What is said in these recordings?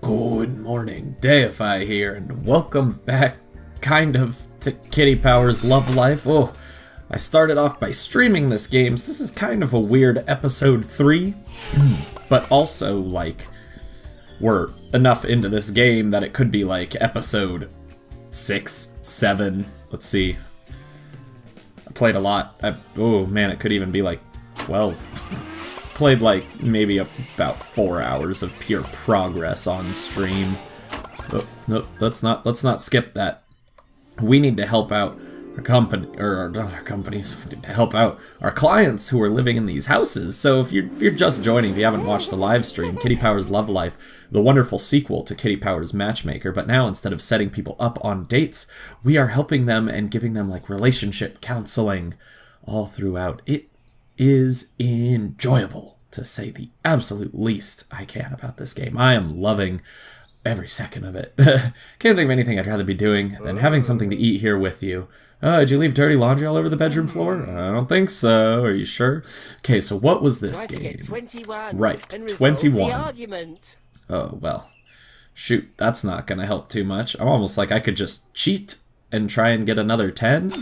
Good morning, Deify here, and welcome back, to Kitty Power's Love Life. Oh, I started off by streaming this game, so this is kind of a weird episode 3, but also, we're enough into this game that it could be, episode 6, 7, let's see. I played a lot. Oh, man, it could even be, 12. Played maybe about 4 hours of pure progress on stream. Oh, no, let's not skip that. We need to help out our company, or not our companies. We need to help out our clients who are living in these houses. So if you're just joining, if you haven't watched the live stream, Kitty Power's Love Life, the wonderful sequel to Kitty Power's Matchmaker, but now instead of setting people up on dates, we are helping them and giving them relationship counseling all throughout. It is enjoyable, to say the absolute least I can about this game. I am loving every second of it. Can't think of anything I'd rather be doing than having something to eat here with you. Did you leave dirty laundry all over the bedroom floor? I don't think so. Are you sure? Okay, so what was this game? 21 right, 21. Oh, well. Shoot, that's not gonna help too much. I'm almost like I could just cheat and try and get another 10,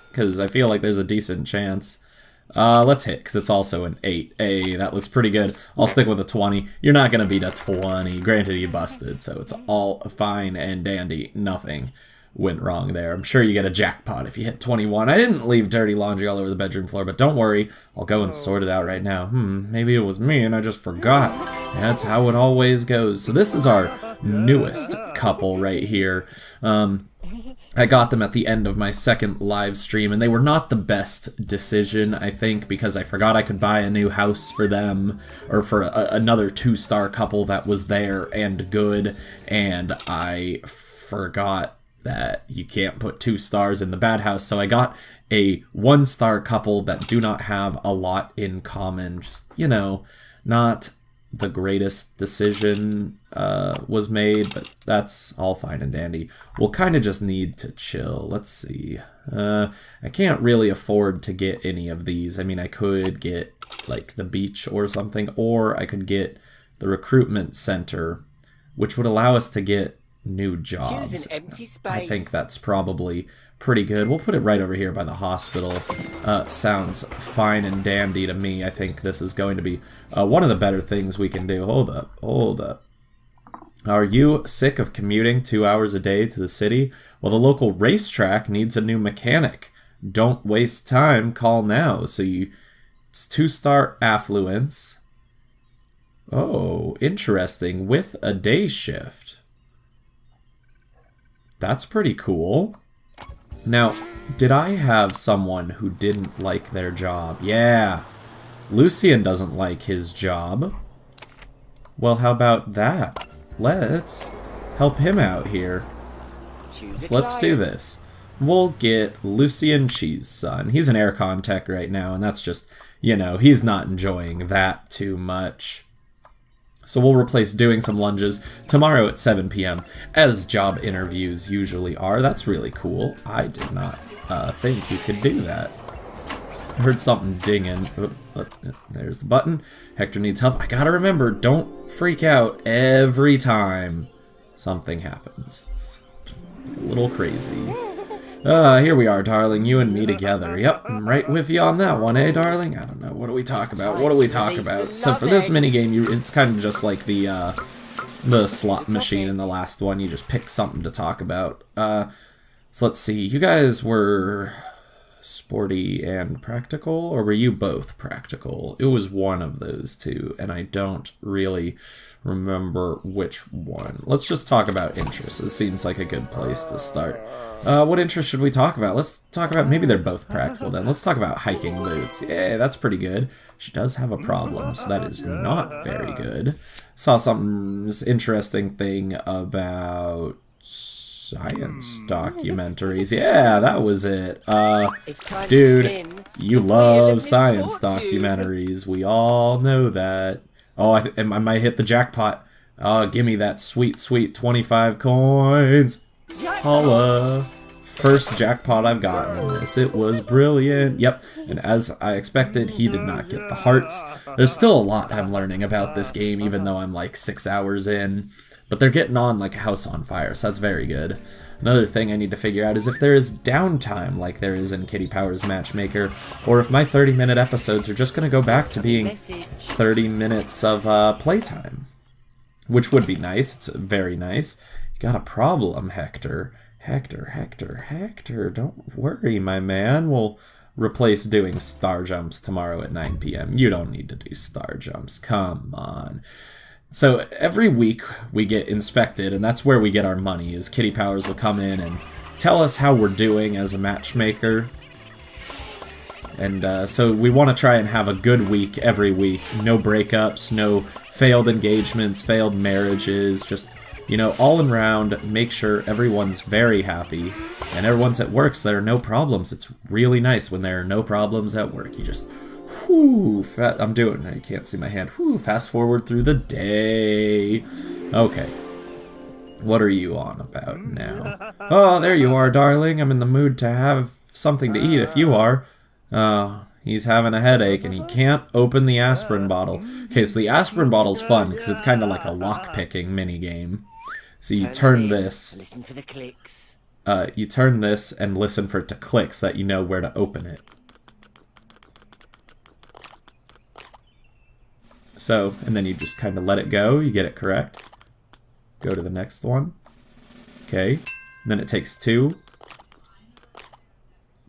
because I feel like there's a decent chance. Let's hit, because it's also an 8. Hey, that looks pretty good. I'll stick with a 20. You're not going to beat a 20. Granted, you busted, so it's all fine and dandy. Nothing went wrong there. I'm sure you get a jackpot if you hit 21. I didn't leave dirty laundry all over the bedroom floor, but don't worry. I'll go and sort it out right now. Maybe it was me and I just forgot. That's how it always goes. So this is our newest couple right here. I got them at the end of my second live stream, and they were not the best decision, I think, because I forgot I could buy a new house for them, or for another 2-star couple that was there and good, and I forgot that you can't put 2 stars in the bad house, so I got a 1-star couple that do not have a lot in common. Just, not the greatest decision was made, but that's all fine and dandy. We'll kind of just need to chill. Let's see. I can't really afford to get any of these. I mean, I could get, the beach or something, or I could get the recruitment center, which would allow us to get new jobs. Choose an empty space. I think that's probably pretty good. We'll put it right over here by the hospital. Sounds fine and dandy to me. I think this is going to be one of the better things we can do. Hold up. Are you sick of commuting 2 hours a day to the city? Well, the local racetrack needs a new mechanic. Don't waste time. Call now. So it's 2-star affluence. Oh, interesting. With a day shift. That's pretty cool. Now, did I have someone who didn't like their job? Yeah. Lucian doesn't like his job. Well, how about that? Let's help him out here. So let's do this. We'll get Lucian Cheese Son. He's an aircon tech right now, and that's just, he's not enjoying that too much. So we'll replace doing some lunges tomorrow at 7 p.m. as job interviews usually are. That's really cool. I did not think you could do that. I heard something dinging. There's the button. Hector needs help. I gotta remember, don't freak out every time something happens. It's a little crazy. Here we are, darling. You and me together. Yep, I'm right with you on that one, eh, darling? I don't know. What do we talk about? So for this minigame, it's kind of just like the slot machine in the last one. You just pick something to talk about. So let's see. You guys were sporty and practical, or were you both practical? It was one of those two, and I don't really remember which one. Let's just talk about interests. It seems like a good place to start. What interest should we talk about? Let's talk about, maybe they're both practical then. Let's talk about hiking boots. Yeah, that's pretty good. She does have a problem, so that is not very good. Saw something interesting thing about science documentaries. Yeah, that was it. Dude, you love science documentaries. We all know that. Oh, I might hit the jackpot. Give me that sweet, sweet 25 coins. Holla. First jackpot I've gotten in this. It was brilliant. Yep, and as I expected, he did not get the hearts. There's still a lot I'm learning about this game, even though I'm 6 hours in. But they're getting on like a house on fire, so that's very good. Another thing I need to figure out is if there is downtime like there is in Kitty Powers Matchmaker, or if my 30-minute episodes are just going to go back to being 30 minutes of playtime. Which would be nice. It's very nice. You got a problem, Hector. Hector, don't worry, my man. We'll replace doing star jumps tomorrow at 9 p.m. You don't need to do star jumps. Come on. So every week we get inspected, and that's where we get our money, is Kitty Powers will come in and tell us how we're doing as a matchmaker. And so we want to try and have a good week every week. No breakups, no failed engagements, failed marriages, just, you know, all around, make sure everyone's very happy. And everyone's at work, so there are no problems. It's really nice when there are no problems at work. You just... Whew, I'm doing it. You can't see my hand. Whew, fast forward through the day. Okay. What are you on about now? Oh, there you are, darling. I'm in the mood to have something to eat if you are. He's having a headache and he can't open the aspirin bottle. Okay, so the aspirin bottle's fun because it's kind of like a lock-picking minigame. So you turn this. Listen for the clicks. You turn this and listen for it to click so that you know where to open it. So, and then you just kind of let it go. You get it correct. Go to the next one. Okay. And then it takes 2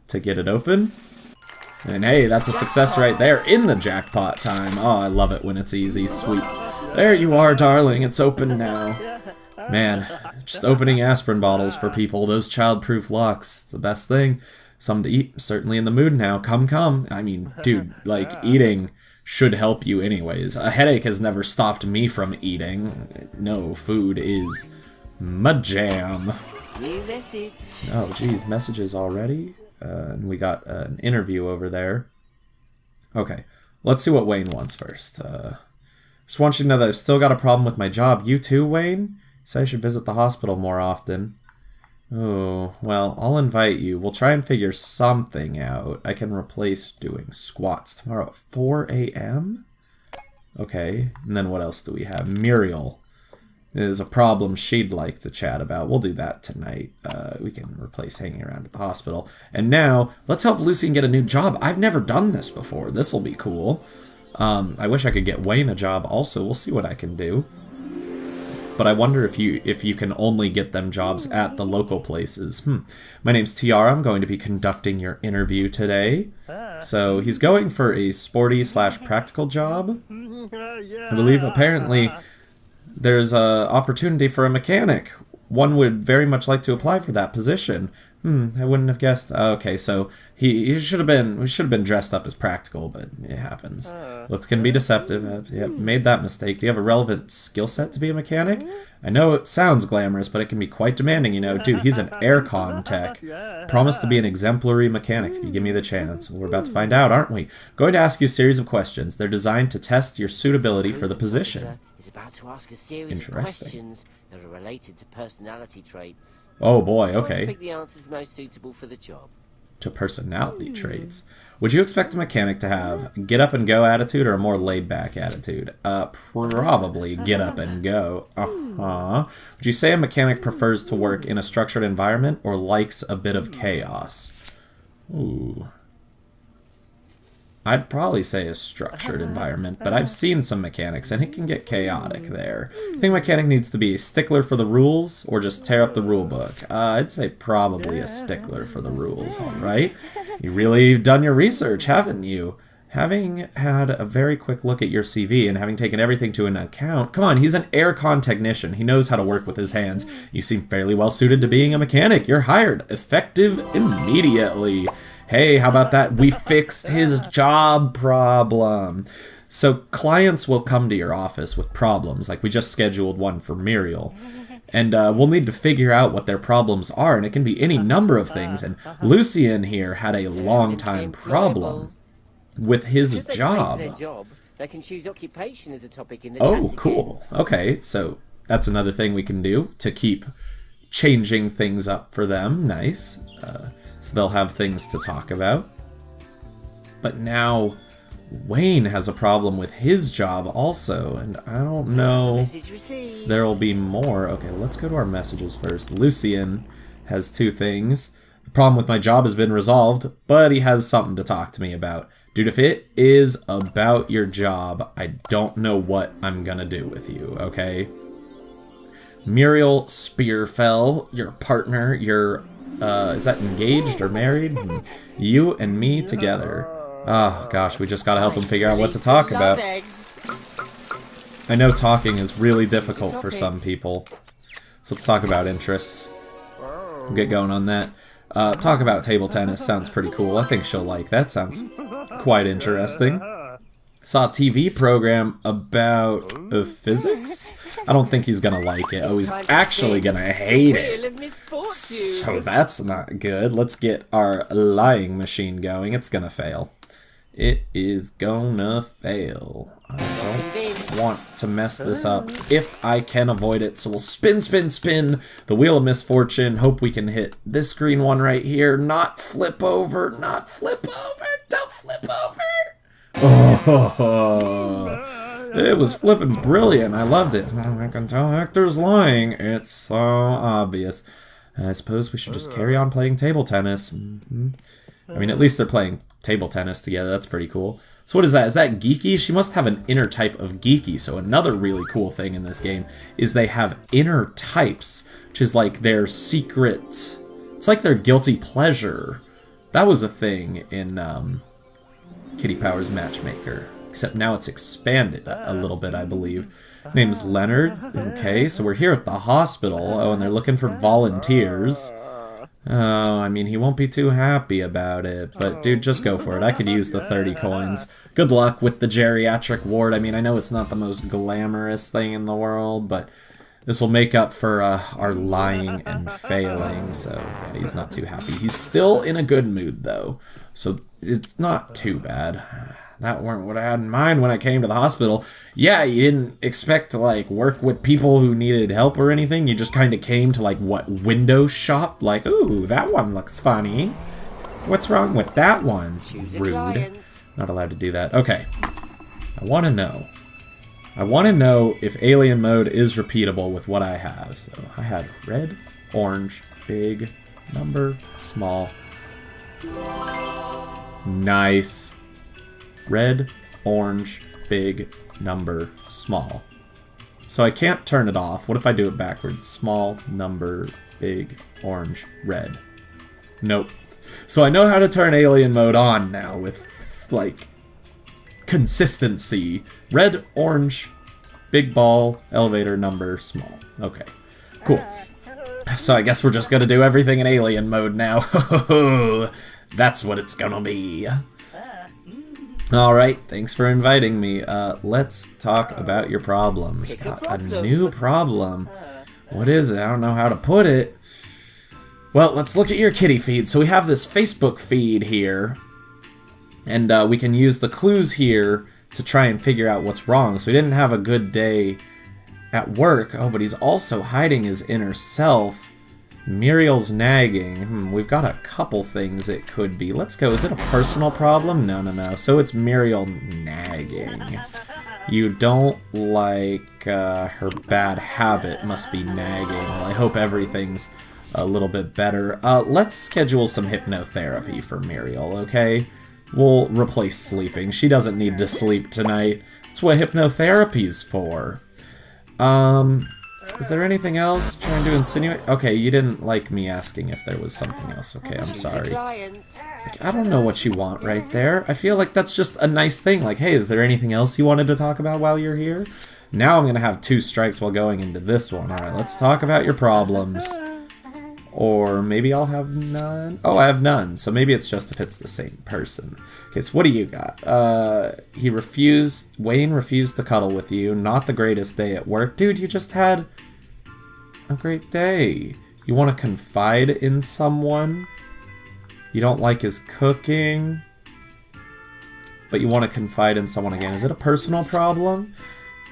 to get it open. And hey, that's a success right there in the jackpot time. Oh, I love it when it's easy. Sweet. There you are, darling. It's open now. Man, just opening aspirin bottles for people. Those child-proof locks. It's the best thing. Something to eat. Certainly in the mood now. Come. I mean, dude, like, eating should help you anyways. A headache has never stopped me from eating. No, food is my jam. Oh, geez, messages already? And we got an interview over there. Okay, let's see what Wayne wants first. Just want you to know that I've still got a problem with my job. You too, Wayne? So I should visit the hospital more often. Oh, well, I'll invite you. We'll try and figure something out. I can replace doing squats tomorrow at 4 a.m.? Okay, and then what else do we have? Muriel. There's a problem she'd like to chat about. We'll do that tonight. We can replace hanging around at the hospital. And now, let's help Lucian get a new job. I've never done this before. This'll be cool. I wish I could get Wayne a job also. We'll see what I can do. But I wonder if you can only get them jobs at the local places. My name's Tiara. I'm going to be conducting your interview today. So he's going for a sporty/practical job. I believe apparently there's a opportunity for a mechanic. One would very much like to apply for that position. I wouldn't have guessed. Okay, so we should have been dressed up as practical, but it happens. Looks can be deceptive. Yeah, made that mistake. Do you have a relevant skill set to be a mechanic? I know it sounds glamorous, but it can be quite demanding, you know. Dude, he's an aircon tech. Promise to be an exemplary mechanic if you give me the chance. We're about to find out, aren't we? Going to ask you a series of questions. They're designed to test your suitability for the position. About to ask a series of questions that are related to personality traits. Oh boy, okay. Pick the answers most suitable for the job. To personality traits. Would you expect a mechanic to have get up and go attitude or a more laid back attitude? Probably get up and go. Would you say a mechanic prefers to work in a structured environment or likes a bit of chaos? Ooh. I'd probably say a structured environment, but I've seen some mechanics, and it can get chaotic there. I think a mechanic needs to be a stickler for the rules, or just tear up the rule book. I'd say probably a stickler for the rules, alright? You really done your research, haven't you? Having had a very quick look at your CV and having taken everything to an account, come on, he's an aircon technician. He knows how to work with his hands. You seem fairly well suited to being a mechanic. You're hired. Effective immediately. Hey, how about that? We fixed his job problem. So clients will come to your office with problems, like we just scheduled one for Muriel. And we'll need to figure out what their problems are, and it can be any number of things. And Lucian here had a long-time problem with his job. They can choose occupation as a topic in the Oh, cool. Okay, so that's another thing we can do to keep changing things up for them. Nice. So they'll have things to talk about. But now, Wayne has a problem with his job also, and I don't know if there will be more. Okay, let's go to our messages first. Lucian has 2 things. The problem with my job has been resolved, but he has something to talk to me about. Dude, if it is about your job, I don't know what I'm gonna do with you, okay? Muriel Spearfell, your partner, your, is that engaged or married? You and me together. Oh, gosh, we just gotta help him figure out what to talk about. I know talking is really difficult for some people. So let's talk about interests. We'll get going on that. Talk about table tennis sounds pretty cool. I think she'll like that. Sounds quite interesting. Saw a TV program about physics? I don't think he's gonna like it. Oh, he's actually gonna hate it. So that's not good. Let's get our lying machine going. It's gonna fail. It is gonna fail. I don't want to mess this up if I can avoid it. So we'll spin, spin, spin the wheel of misfortune. Hope we can hit this green one right here. Not flip over. Not flip over. Don't flip over. Oh, it was flipping brilliant. I loved it. I can tell Hector's lying. It's so obvious. I suppose we should just carry on playing table tennis. I mean, at least they're playing table tennis together. That's pretty cool. So what is that? Is that geeky? She must have an inner type of geeky. So another really cool thing in this game is they have inner types, which is like their secret... It's like their guilty pleasure. That was a thing in Kitty Powers Matchmaker. Except now it's expanded a little bit, I believe. Name's Leonard. Okay, so we're here at the hospital. Oh, and they're looking for volunteers. Oh, I mean, he won't be too happy about it, but dude, just go for it. I could use the 30 coins. Good luck with the geriatric ward. I mean, I know it's not the most glamorous thing in the world, but this will make up for our lying and failing, so yeah, he's not too happy. He's still in a good mood, though, so it's not too bad. That weren't what I had in mind when I came to the hospital. Yeah, you didn't expect to, like, work with people who needed help or anything. You just kind of came to, like, what, window shop? Like, ooh, that one looks funny. What's wrong with that one? Rude. Not allowed to do that. Okay. I want to know. I want to know if alien mode is repeatable with what I have. So, I had red, orange, big, number, small. Nice. Red, orange, big, number, small. So I can't turn it off. What if I do it backwards? Small, number, big, orange, red. Nope. So I know how to turn alien mode on now with, like, consistency. Red, orange, big ball, elevator, number, small. Okay. Cool. So I guess we're just gonna do everything in alien mode now. That's what it's gonna be. Alright, thanks for inviting me. Let's talk about your problems. Got a new problem. What is it? I don't know how to put it. Well, let's look at your kitty feed. So we have this Facebook feed here. And we can use the clues here to try and figure out what's wrong. So he didn't have a good day at work. Oh, but he's also hiding his inner self. Muriel's nagging. We've got a couple things it could be. Let's go. Is it a personal problem? No, no, no. So it's Muriel nagging. You don't like her bad habit. Must be nagging. Well, I hope everything's a little bit better. Let's schedule some hypnotherapy for Muriel, okay? We'll replace sleeping. She doesn't need to sleep tonight. That's what hypnotherapy's for. Is there anything else? Trying to insinuate? Okay, you didn't like me asking if there was something else. Okay, I'm sorry. Like, I don't know what you want right there. I feel like that's just a nice thing. Like, hey, is there anything else you wanted to talk about while you're here? Now I'm going to have 2 strikes while going into this one. Alright, let's talk about your problems. Or maybe I'll have none. Oh, I have none. So maybe it's just if it's the same person. Okay, so what do you got? Wayne refused to cuddle with you. Not the greatest day at work. Dude, you just had a great day. You want to confide in someone? You don't like his cooking? But you want to confide in someone again. Is it a personal problem?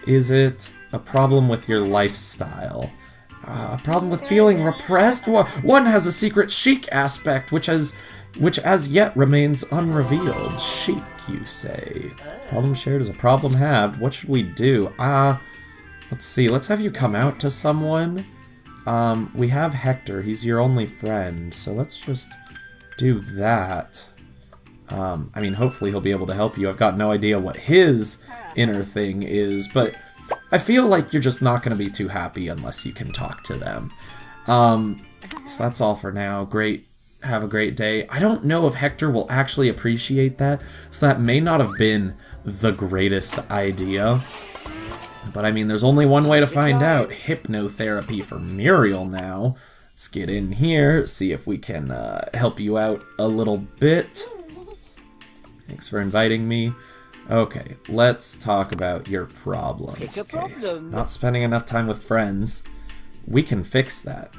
Is it a problem with your lifestyle? A problem with feeling repressed? One has a secret chic aspect, which as yet remains unrevealed. Chic. you say? Problem shared is a problem halved. What should we do? Let's see. Let's have you come out to someone. We have Hector. He's your only friend. So let's just do that. I mean, hopefully he'll be able to help you. I've got no idea what his inner thing is, but I feel like you're just not going to be too happy unless you can talk to them. So that's all for now. Great. Have a great day. I don't know if Hector will actually appreciate that, so that may not have been the greatest idea. But I mean, there's only one way to find out. Hypnotherapy for Muriel now. Let's get in here, see if we can help you out a little bit. Thanks for inviting me. Okay, let's talk about your problems. Okay, not spending enough time with friends. We can fix that.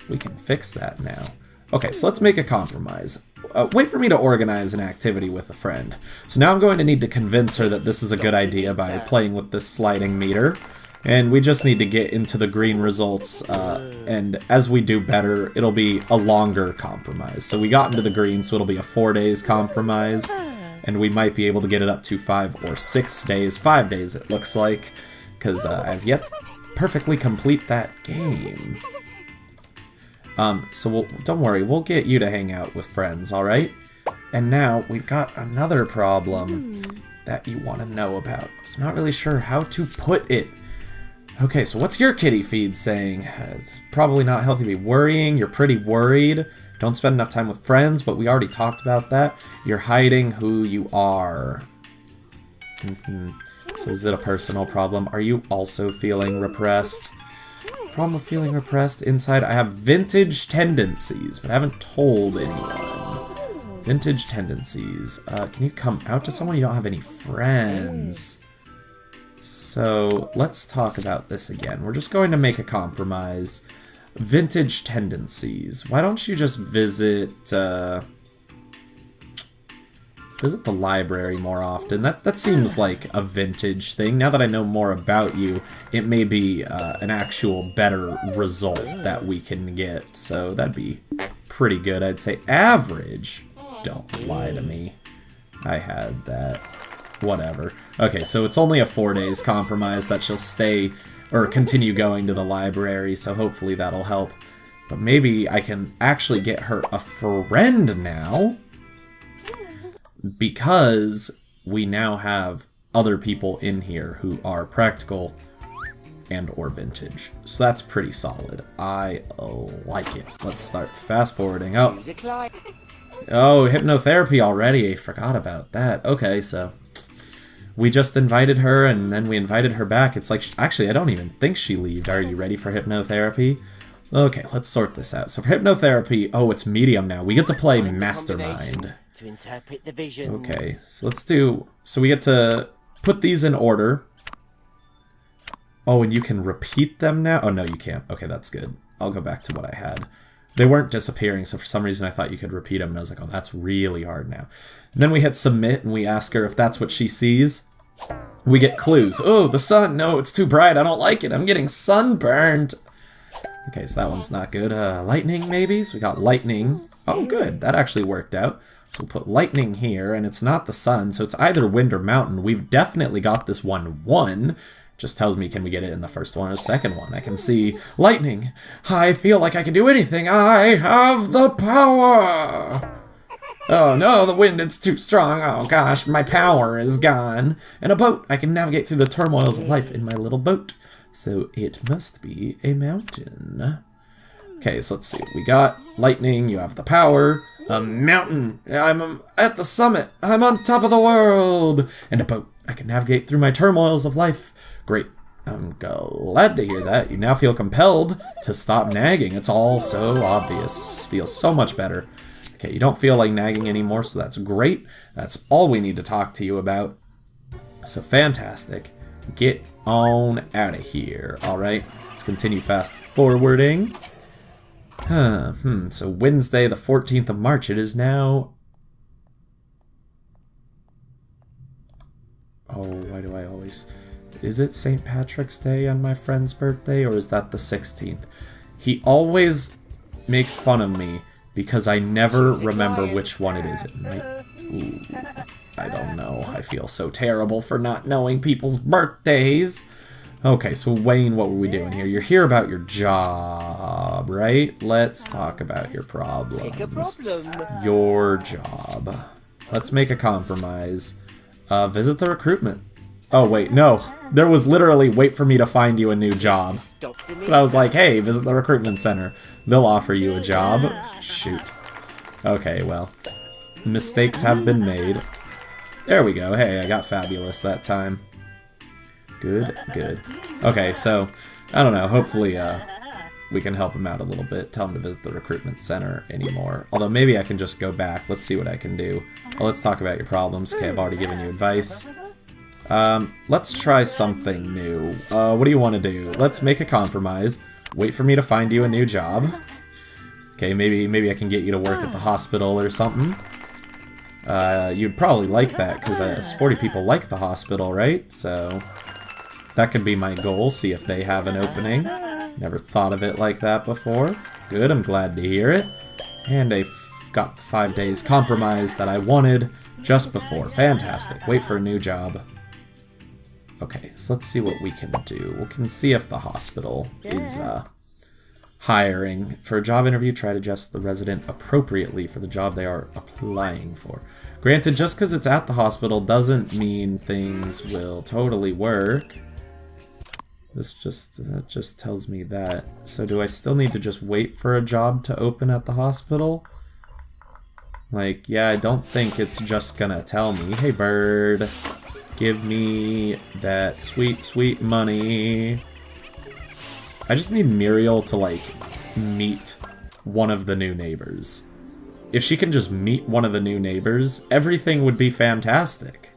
We can fix that now. Okay, so let's make a compromise. Wait for me to organize an activity with a friend. So now I'm going to need to convince her that this is a good idea by playing with this sliding meter. And we just need to get into the green results, and as we do better, it'll be a longer compromise. So we got into the green, so it'll be a 4 days compromise. And we might be able to get it up to 5 or 6 days. 5 days, it looks like. Because I've yet to perfectly complete that game. So don't worry, we'll get you to hang out with friends, alright? And now, we've got another problem that you want to know about. I'm not really sure how to put it. Okay, so what's your kitty feed saying? It's probably not healthy to be worrying. You're pretty worried. Don't spend enough time with friends, but we already talked about that. You're hiding who you are. So is it a personal problem? Are you also feeling repressed? Problem of feeling repressed inside. I have vintage tendencies, but I haven't told anyone. Vintage tendencies. Can you come out to someone? You don't have any friends. So let's talk about this again. We're just going to make a compromise. Vintage tendencies. Why don't you just visit visit the library more often? That seems like a vintage thing. Now that I know more about you, it may be an actual better result that we can get. So that'd be pretty good, I'd say. Average? Don't lie to me. I had that. Whatever. Okay, so it's only a 4 days compromise that she'll stay or continue going to the library, so hopefully that'll help. But maybe I can actually get her a friend now, because we now have other people in here who are practical and or vintage. So that's pretty solid. I like it. Let's start fast forwarding. Oh, hypnotherapy already. I forgot about that. Okay, so we just invited her, and then we invited her back. It's like, actually, I don't even think she left. Are you ready for hypnotherapy? Okay, let's sort this out. So for hypnotherapy, oh, it's medium now. We get to play mastermind. To interpret the visions. Okay, so let's do... So we get to put these in order. Oh, and you can repeat them now? Oh, no, you can't. Okay, that's good. I'll go back to what I had. They weren't disappearing, so for some reason I thought you could repeat them, and I was like, oh, that's really hard now. And then we hit submit, and we ask her if that's what she sees. We get clues. Oh, the sun. No, it's too bright. I don't like it. I'm getting sunburned. Okay, so that one's not good. Lightning, maybe? So we got lightning. Oh, good. That actually worked out. So we'll put lightning here, and it's not the sun, so it's either wind or mountain. We've definitely got this one. Just tells me, can we get it in the first one or the second one? I can see lightning. I feel like I can do anything. I have the power. Oh no, the wind, it's too strong. Oh gosh, my power is gone. And a boat. I can navigate through the turmoils of life in my little boat. So it must be a mountain. Okay, so let's see. We got lightning. You have the power. A mountain. I'm at the summit. I'm on top of the world. And a boat. I can navigate through my turmoils of life. Great. I'm glad to hear that. You now feel compelled to stop nagging. It's all so obvious. Feels so much better. Okay, you don't feel like nagging anymore, so that's great. That's all we need to talk to you about. So fantastic. Get on out of here. Alright, let's continue fast forwarding. So Wednesday, the 14th of March. It is now... Oh, why do I always... Is it St. Patrick's Day on my friend's birthday, or is that the 16th? He always makes fun of me because I never remember which one it is. It might... Ooh. I don't know. I feel so terrible for not knowing people's birthdays. Okay, so Wayne, what were we doing here? You're here about your job, right? Let's talk about your problems. Pick a problem. Your job. Let's make a compromise. Visit the recruitment. Oh, wait, no. There was literally, wait for me to find you a new job. But I was like, hey, visit the recruitment center. They'll offer you a job. Shoot. Okay, well. Mistakes have been made. There we go. Hey, I got fabulous that time. Good, good. Okay, so, I don't know. Hopefully, we can help him out a little bit. Tell him to visit the recruitment center anymore. Although, maybe I can just go back. Let's see what I can do. Well, let's talk about your problems. Okay, I've already given you advice. Let's try something new. What do you want to do? Let's make a compromise. Wait for me to find you a new job. Okay, maybe I can get you to work at the hospital or something. You'd probably like that, because sporty people like the hospital, right? So, that could be my goal, see if they have an opening. Never thought of it like that before. Good, I'm glad to hear it. And I got 5 days compromise that I wanted just before. Fantastic. Wait for a new job. Okay, so let's see what we can do. We can see if the hospital is hiring. For a job interview, try to adjust the resident appropriately for the job they are applying for. Granted, just because it's at the hospital doesn't mean things will totally work. This just tells me that. So do I still need to just wait for a job to open at the hospital? Like, yeah, I don't think it's just gonna tell me, hey bird, give me that sweet, sweet money. I just need Muriel to, like, meet one of the new neighbors. If she can just meet one of the new neighbors, everything would be fantastic.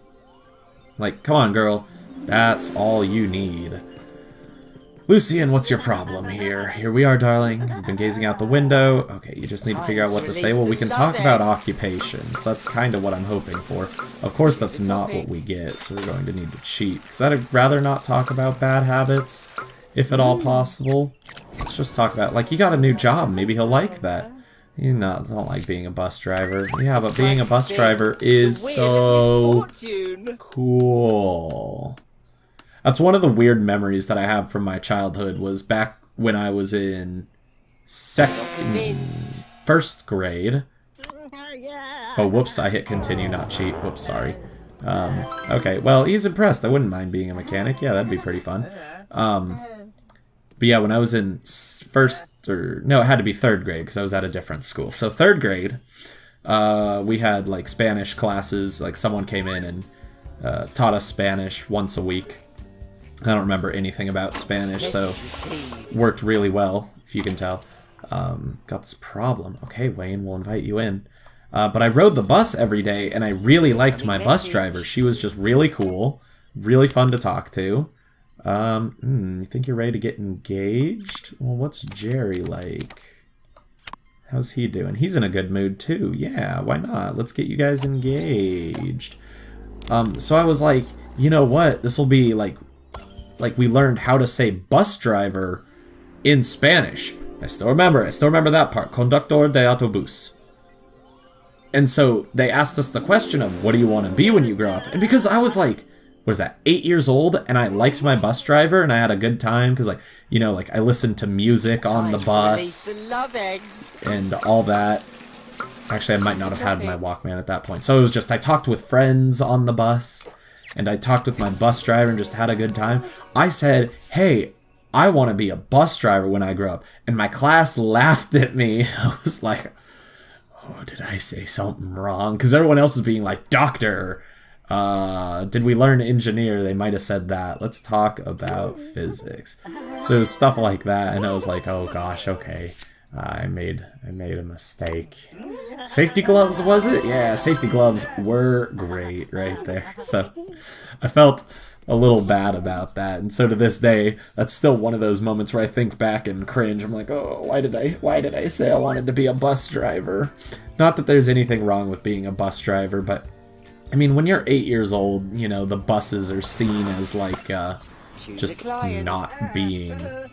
Like, come on, girl. That's all you need. Lucian, what's your problem here? Here we are, darling. You've been gazing out the window. Okay, you just need to figure out what to say. Well, we can talk about occupations. That's kind of what I'm hoping for. Of course, that's not what we get, so we're going to need to cheat. Because I'd rather not talk about bad habits, if at all possible. Let's just talk about, like, you got a new job. Maybe he'll like that. You don't like being a bus driver. Yeah, but being a bus driver is so cool. That's one of the weird memories that I have from my childhood, was back when I was in first grade. Oh, whoops, I hit continue, not cheat. Whoops, sorry. Okay, well, he's impressed. I wouldn't mind being a mechanic. Yeah, that'd be pretty fun. But yeah, when I was in it had to be third grade, because I was at a different school. So third grade, we had, like, Spanish classes. Like, someone came in and taught us Spanish once a week. I don't remember anything about Spanish, so worked really well, if you can tell. Got this problem. Okay, Wayne, we'll invite you in. But I rode the bus every day, and I really liked my bus driver. She was just really cool, really fun to talk to. You think you're ready to get engaged? Well, what's Jerry like? How's he doing? He's in a good mood, too. Yeah, why not? Let's get you guys engaged. So I was like, you know what? This will be, like we learned how to say bus driver in Spanish. I still remember that part. Conductor de autobús. And so they asked us the question of, what do you want to be when you grow up? And because I was like, what is that, 8 years old, and I liked my bus driver, and I had a good time, because, like, you know, like, I listened to music on the bus, and all that. Actually, I might not have had my Walkman at that point. So it was just, I talked with friends on the bus, and I talked with my bus driver and just had a good time. I said, hey, I want to be a bus driver when I grow up. And my class laughed at me. I was like, oh, did I say something wrong? Because everyone else was being like, doctor. Did we learn engineer? They might have said that. Let's talk about physics. So it was stuff like that. And I was like, oh gosh, okay. I made a mistake. Safety gloves, was it? Yeah, safety gloves were great right there. So I felt a little bad about that, and so to this day, that's still one of those moments where I think back and cringe. I'm like, oh, why did I say I wanted to be a bus driver? Not that there's anything wrong with being a bus driver, but I mean, when you're 8 years old, you know, the buses are seen as like just not being.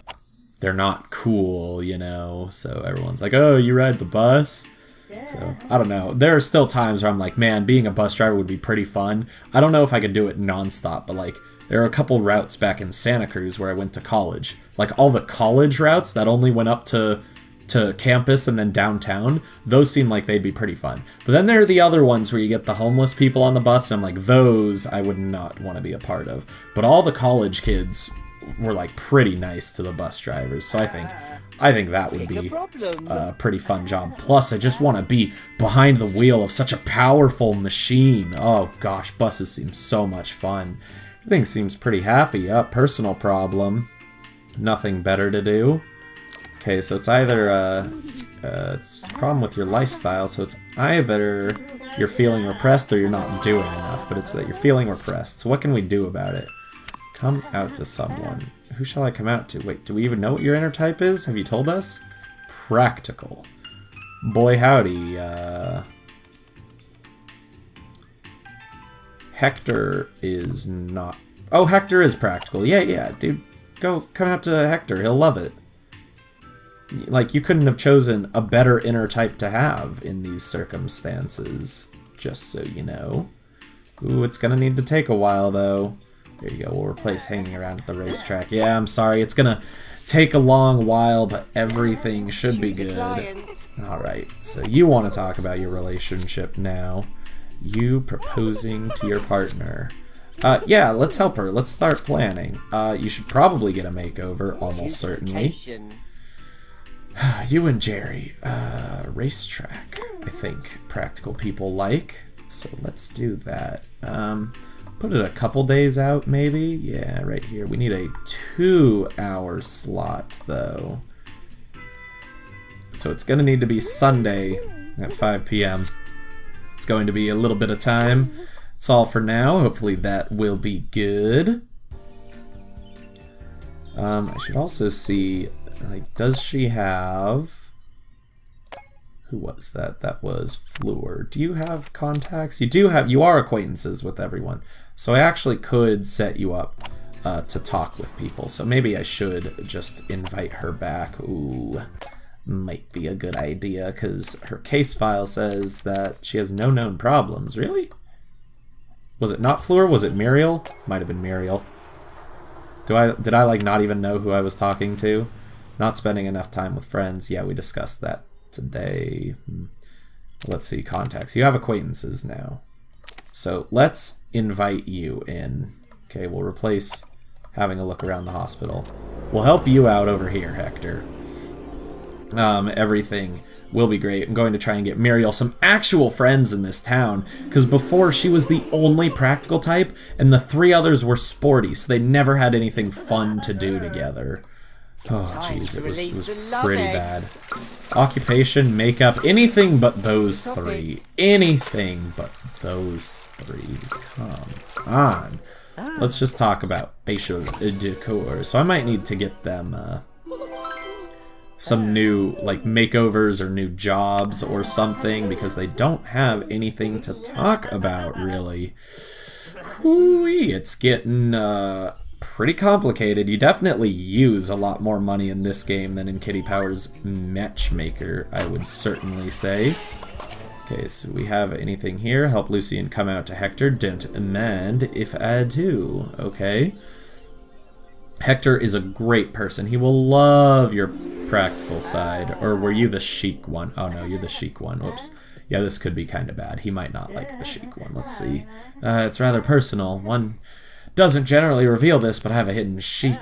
They're not cool, you know, so everyone's like, oh, you ride the bus? So, I don't know. There are still times where I'm like, man, being a bus driver would be pretty fun. I don't know if I could do it nonstop, but like, there are a couple routes back in Santa Cruz where I went to college. Like, all the college routes that only went up to campus and then downtown, those seem like they'd be pretty fun. But then there are the other ones where you get the homeless people on the bus, and I'm like, those I would not want to be a part of. But all the college kids were like pretty nice to the bus drivers, so I think that would be a pretty fun job. Plus, I just want to be behind the wheel of such a powerful machine. Oh gosh, buses seem so much fun. Everything seems pretty happy. Personal problem. Nothing better to do. Okay, so it's either, it's a problem with your lifestyle, so it's either you're feeling repressed or you're not doing enough, but it's that you're feeling repressed. So what can we do about it? Come out to someone. Who shall I come out to? Wait, do we even know what your inner type is? Have you told us? Practical. Boy howdy, Hector is not... Oh, Hector is practical. Yeah, dude. Come out to Hector. He'll love it. Like, you couldn't have chosen a better inner type to have in these circumstances, just so you know. Ooh, it's gonna need to take a while, though. There you go, we'll replace hanging around at the racetrack. Yeah, I'm sorry, it's gonna take a long while, but everything should be good. Alright, so you want to talk about your relationship now. You proposing to your partner. Yeah, let's help her. Let's start planning. You should probably get a makeover, almost certainly. You and Jerry, racetrack, I think practical people like. So let's do that. Put it a couple days out, maybe? Yeah, right here. We need a 2-hour slot, though. So it's going to need to be Sunday at 5 p.m. It's going to be a little bit of time. That's all for now. Hopefully that will be good. I should also see... Like, does she have... Who was that? That was Fleur. Do you have contacts? You are acquaintances with everyone. So I actually could set you up to talk with people. So maybe I should just invite her back. Ooh, might be a good idea, because her case file says that she has no known problems. Really? Was it not Fleur? Was it Muriel? Might have been Muriel. Did I like not even know who I was talking to? Not spending enough time with friends. Yeah, we discussed that today. Let's see, contacts. You have acquaintances now. So let's invite you in. Okay, we'll replace having a look around the hospital. We'll help you out over here, Hector. Everything will be great. I'm going to try and get Muriel some actual friends in this town, because before she was the only practical type, and the 3 others were sporty, so they never had anything fun to do together. Oh, jeez, it was pretty bad. Occupation, makeup, anything but those 3. Anything but those 3. Come on. Let's just talk about facial decor. So I might need to get them some new, like, makeovers or new jobs or something, because they don't have anything to talk about, really. Whoo-wee, it's getting, pretty complicated. You definitely use a lot more money in this game than in Kitty Power's Matchmaker, I would certainly say. Okay, so we have anything here. Help Lucien come out to Hector. Don't mind if I do. Okay. Hector is a great person. He will love your practical side. Or were you the chic one? Oh no, you're the chic one. Whoops. Yeah, this could be kind of bad. He might not like the chic one. Let's see. It's rather personal. One doesn't generally reveal this, but I have a hidden chic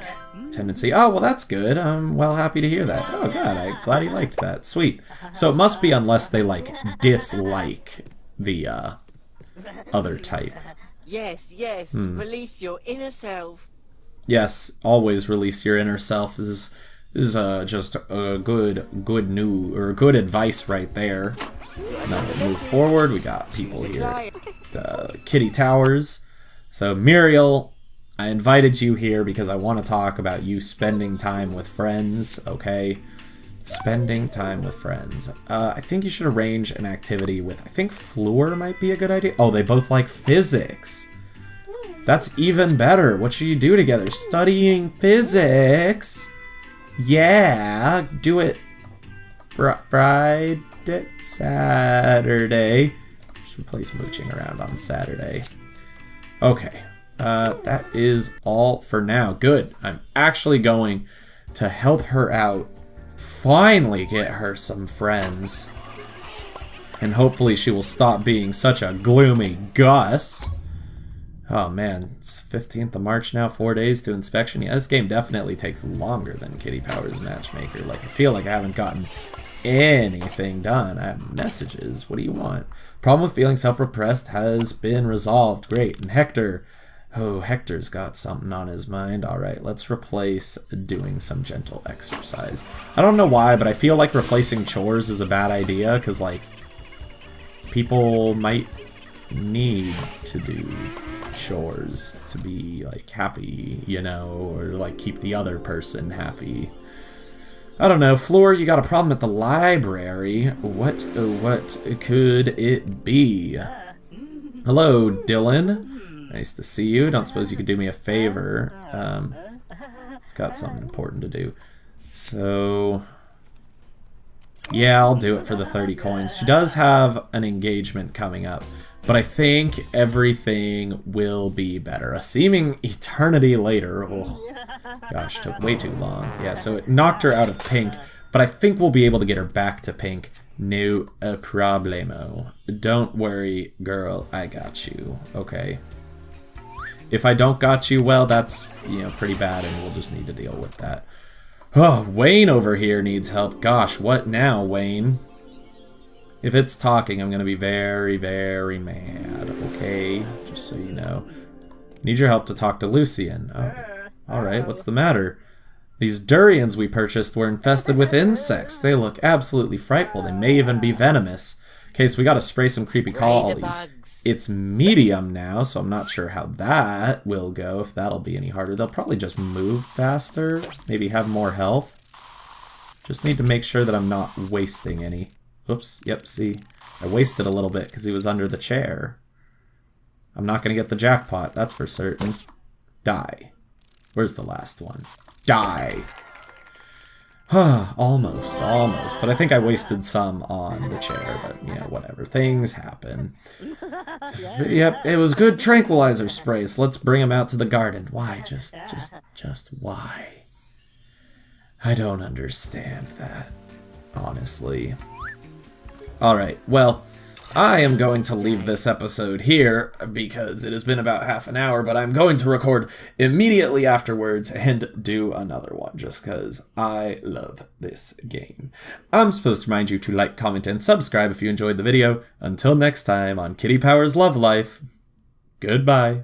tendency. Oh, well, that's good. I'm well happy to hear that. Oh, God, I'm glad he liked that. Sweet. So it must be unless they, like, dislike the, other type. Yes, release your inner self. Yes, always release your inner self. This is just a good advice right there. So now we'll move forward. We got people here. Kitty Towers. So, Muriel, I invited you here because I want to talk about you spending time with friends, okay? Spending time with friends. I think you should arrange an activity with, I think Fleur might be a good idea. Oh, they both like physics. That's even better. What should you do together? Studying physics? Yeah, do it. Saturday. Just replace mooching around on Saturday. Okay. That is all for now. Good. I'm actually going to help her out. Finally get her some friends. And hopefully she will stop being such a gloomy Gus. Oh man, it's 15th of March now, 4 days to inspection. Yeah, this game definitely takes longer than Kitty Powers Matchmaker. Like, I feel like I haven't gotten anything done. I have messages. What do you want? Problem with feeling self-repressed has been resolved. Great. And Hector. Oh, Hector's got something on his mind. Alright, let's replace doing some gentle exercise. I don't know why, but I feel like replacing chores is a bad idea, because, like, people might need to do chores to be, like, happy, you know, or, like, keep the other person happy. I don't know. Floor, you got a problem at the library. What could it be? Hello, Dylan. Nice to see you. Don't suppose you could do me a favor. It's got something important to do. So, yeah, I'll do it for the 30 coins. She does have an engagement coming up, but I think everything will be better. A seeming eternity later. Oh, gosh, took way too long. Yeah, so it knocked her out of pink, but I think we'll be able to get her back to pink. No problemo. Don't worry, girl. I got you. Okay. If I don't got you, well, that's, you know, pretty bad, and we'll just need to deal with that. Oh, Wayne over here needs help. Gosh, what now, Wayne? If it's talking, I'm going to be very, very mad, okay? Just so you know. Need your help to talk to Lucian. Oh, alright, what's the matter? These durians we purchased were infested with insects. They look absolutely frightful. They may even be venomous. Okay, so we gotta spray some creepy collies. It's medium now, so I'm not sure how that will go, if that'll be any harder. They'll probably just move faster, maybe have more health. Just need to make sure that I'm not wasting any. Oops, yep, see, I wasted a little bit because he was under the chair. I'm not going to get the jackpot, that's for certain. Die. Where's the last one? Die! Almost, but I think I wasted some on the chair, but, you know, whatever. Things happen. Yep, it was good tranquilizer spray, so let's bring him out to the garden. Why? Just why? I don't understand that, honestly. Alright, well, I am going to leave this episode here because it has been about half an hour, but I'm going to record immediately afterwards and do another one just because I love this game. I'm supposed to remind you to like, comment, and subscribe if you enjoyed the video. Until next time on Kitty Powers Love Life, goodbye.